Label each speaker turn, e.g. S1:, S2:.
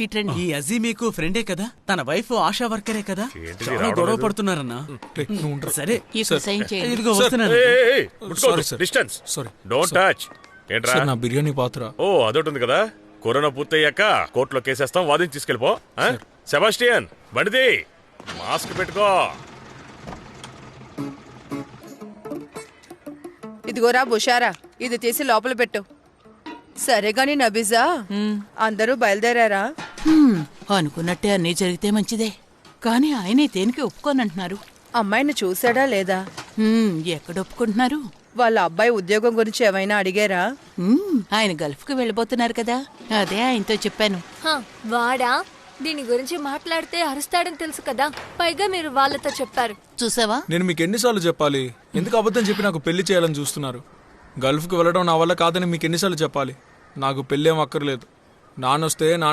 S1: ఇట్రండి.
S2: ఈ అజీ మీకు ఫ్రెండే కదా, తన వైఫ్ ఆశా వర్కరే కదా, చాలా గొడవ పడుతున్నారన్నా. సరే
S1: సైన్ చేయండి.
S2: ఇదిగో వస్తున్నాను.
S3: Distance
S4: sorry
S3: don't touch. ఏంట్రా?
S4: నా బిర్యానీ పాత్ర.
S3: ఓ అదొకటి ఉంది కదా, కరోనా పూర్తయ్యాక కోర్టులో కేసేస్తాం, వాదించి తీసుకెళ్ళిపో. సెబాస్టియన్ బండిది, మాస్క్ పెట్టుకో.
S5: ఇదిగోరా బుషారా, ఇది తీసి లోపల పెట్టు. సరే గాని నబీజా, అందరూ బయలుదేరారా?
S1: అనుకున్నట్టే అన్నీ జరిగితే మంచిదే, కానీ ఆయనే దేనికి ఒప్పుకోనంటున్నారు.
S5: అమ్మాయిని చూసాడా లేదా?
S1: ఎక్కడ ఒప్పుకుంటున్నారు?
S5: వాళ్ళ అబ్బాయి ఉద్యోగం గురించి ఏమైనా అడిగారా?
S1: ఆయన గల్ఫ్ కు వెళ్ళిపోతున్నారు కదా, అదే ఆయనతో చెప్పాను.
S6: వాడా దీని గురించి మాట్లాడితే అరుస్తాడని తెలుసు కదా, పైగా మీరు వాళ్ళతో చెప్పారు.
S1: చూసావా,
S4: నేను మీకు ఎన్నిసార్లు చెప్పాలి? ఎందుకు అబద్ధం చెప్పి నాకు పెళ్లి చేయాలని చూస్తున్నారు? గల్ఫ్కి వెళ్ళడం నా వల్ల కాదని మీకు ఎన్నిసార్లు చెప్పాలి? నాకు పెళ్ళి ఏం అక్కర్లేదు. నాన్నొస్తే నాన్న